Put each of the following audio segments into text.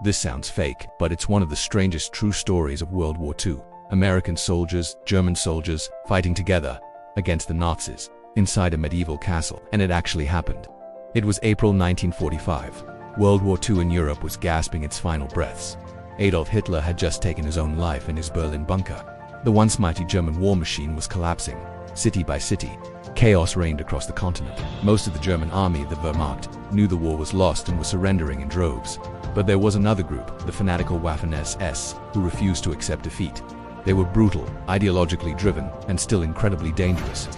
This sounds fake, but it's one of the strangest true stories of World War II. American soldiers, German soldiers, fighting together against the Nazis inside a medieval castle, and it actually happened. It was April 1945. World War II in Europe was gasping its final breaths. Adolf Hitler had just taken his own life in his Berlin bunker. The once mighty German war machine was collapsing, city by city. Chaos reigned across the continent. Most of the German army, the Wehrmacht, knew the war was lost and was surrendering in droves. But there was another group, the fanatical Waffen-SS, who refused to accept defeat. They were brutal, ideologically driven, and still incredibly dangerous.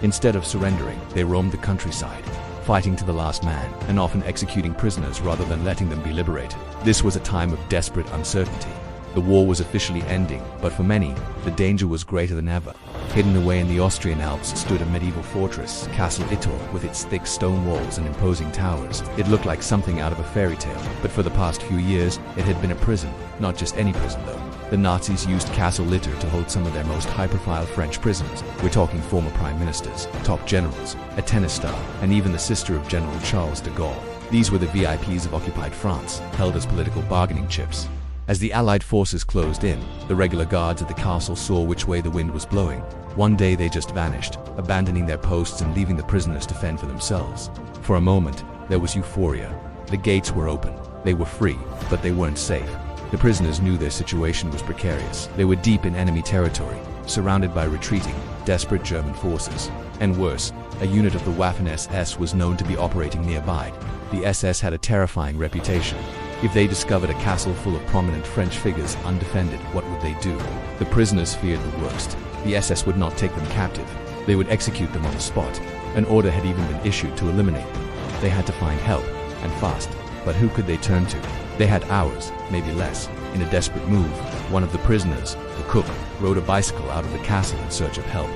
Instead of surrendering, they roamed the countryside, fighting to the last man, and often executing prisoners rather than letting them be liberated. This was a time of desperate uncertainty. The war was officially ending, but for many, the danger was greater than ever. Hidden away in the Austrian Alps stood a medieval fortress, Castle Ittor, with its thick stone walls and imposing towers. It looked like something out of a fairy tale, but for the past few years, it had been a prison. Not just any prison, though. The Nazis used Castle Ittor to hold some of their most high-profile French prisoners. We're talking former prime ministers, top generals, a tennis star, and even the sister of General Charles de Gaulle. These were the VIPs of occupied France, held as political bargaining chips. As the Allied forces closed in, the regular guards at the castle saw which way the wind was blowing. One day they just vanished, abandoning their posts and leaving the prisoners to fend for themselves. For a moment, there was euphoria. The gates were open. They were free, but they weren't safe. The prisoners knew their situation was precarious. They were deep in enemy territory, surrounded by retreating, desperate German forces. And worse, a unit of the Waffen-SS was known to be operating nearby. The SS had a terrifying reputation. If they discovered a castle full of prominent French figures undefended, what would they do? The prisoners feared the worst. The SS would not take them captive. They would execute them on the spot. An order had even been issued to eliminate them. They had to find help, and fast. But who could they turn to? They had hours, maybe less. In a desperate move, one of the prisoners, the cook, rode a bicycle out of the castle in search of help.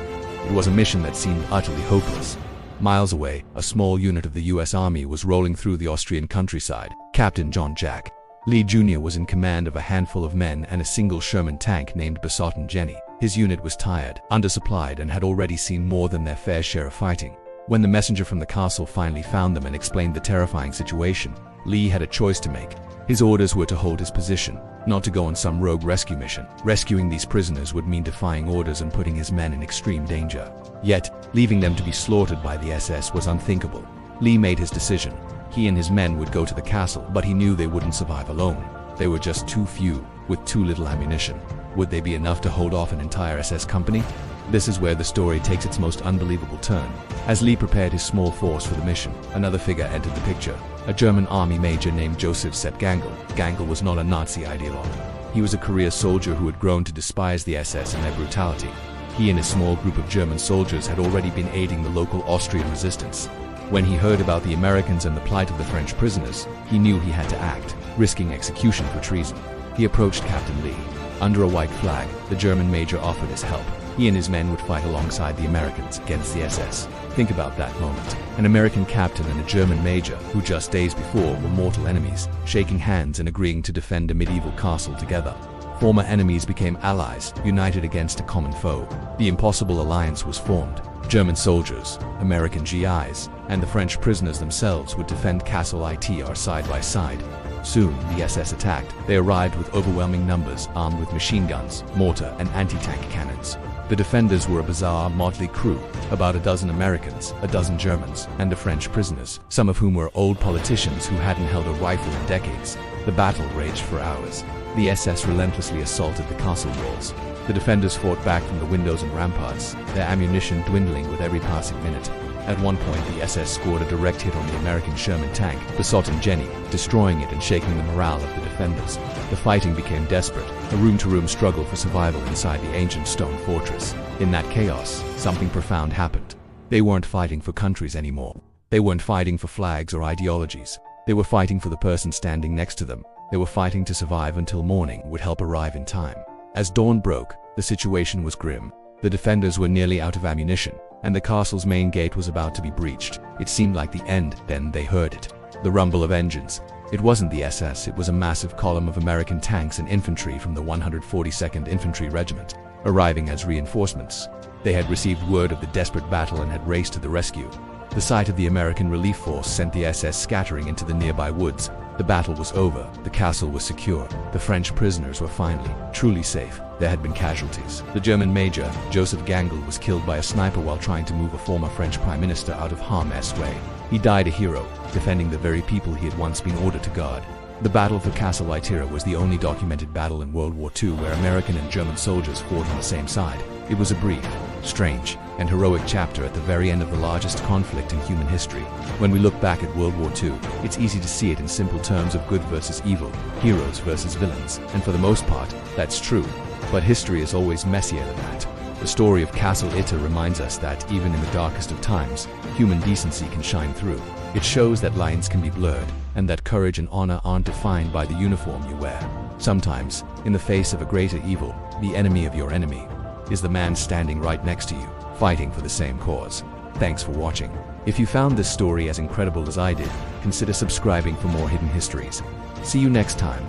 It was a mission that seemed utterly hopeless. Miles away, a small unit of the U.S. Army was rolling through the Austrian countryside. Captain John Jack Lee Jr. was in command of a handful of men and a single Sherman tank named Besotten Jenny. His unit was tired, undersupplied, and had already seen more than their fair share of fighting. When the messenger from the castle finally found them and explained the terrifying situation, Lee had a choice to make. His orders were to hold his position, not to go on some rogue rescue mission. Rescuing these prisoners would mean defying orders and putting his men in extreme danger. Yet, leaving them to be slaughtered by the SS was unthinkable. Lee made his decision. He and his men would go to the castle, but he knew they wouldn't survive alone. They were just too few, with too little ammunition. Would they be enough to hold off an entire SS company? This is where the story takes its most unbelievable turn. As Lee prepared his small force for the mission, another figure entered the picture. A German army major named Joseph Sepp Gangl. Gangl was not a Nazi ideologue. He was a career soldier who had grown to despise the SS and their brutality. He and his small group of German soldiers had already been aiding the local Austrian resistance. When he heard about the Americans and the plight of the French prisoners, he knew he had to act, risking execution for treason. He approached Captain Lee. Under a white flag, the German major offered his help. He and his men would fight alongside the Americans against the SS. Think about that moment. An American captain and a German major, who just days before were mortal enemies, shaking hands and agreeing to defend a medieval castle together. Former enemies became allies, united against a common foe. The impossible alliance was formed. German soldiers, American GIs, and the French prisoners themselves would defend Castle Itr side by side. Soon, the SS attacked. They arrived with overwhelming numbers, armed with machine guns, mortar, and anti-tank cannons. The defenders were a bizarre, motley crew, about a dozen Americans, a dozen Germans, and the French prisoners, some of whom were old politicians who hadn't held a rifle in decades. The battle raged for hours. The SS relentlessly assaulted the castle walls. The defenders fought back from the windows and ramparts, their ammunition dwindling with every passing minute. At one point, the SS scored a direct hit on the American Sherman tank, Besotten Jenny, destroying it and shaking the morale of the defenders. The fighting became desperate, a room-to-room struggle for survival inside the ancient stone fortress. In that chaos, something profound happened. They weren't fighting for countries anymore. They weren't fighting for flags or ideologies. They were fighting for the person standing next to them. They were fighting to survive until morning would help arrive in time. As dawn broke, the situation was grim. The defenders were nearly out of ammunition, and the castle's main gate was about to be breached. It seemed like the end, then they heard it. The rumble of engines. It wasn't the SS, it was a massive column of American tanks and infantry from the 142nd Infantry Regiment, arriving as reinforcements. They had received word of the desperate battle and had raced to the rescue. The sight of the American relief force sent the SS scattering into the nearby woods. The battle was over, the castle was secure, the French prisoners were finally, truly safe. There had been casualties. The German major, Joseph Gangle, was killed by a sniper while trying to move a former French prime minister out of harm's way. He died a hero, defending the very people he had once been ordered to guard. The Battle for Castle Itera was the only documented battle in World War II where American and German soldiers fought on the same side. It was a brief, strange, and heroic chapter at the very end of the largest conflict in human history. When we look back at World War II, it's easy to see it in simple terms of good versus evil, heroes versus villains, and for the most part, that's true. But history is always messier than that. The story of Castle Itera reminds us that, even in the darkest of times, human decency can shine through. It shows that lines can be blurred, and that courage and honor aren't defined by the uniform you wear. Sometimes, in the face of a greater evil, the enemy of your enemy is the man standing right next to you, fighting for the same cause. Thanks for watching. If you found this story as incredible as I did, consider subscribing for more hidden histories. See you next time.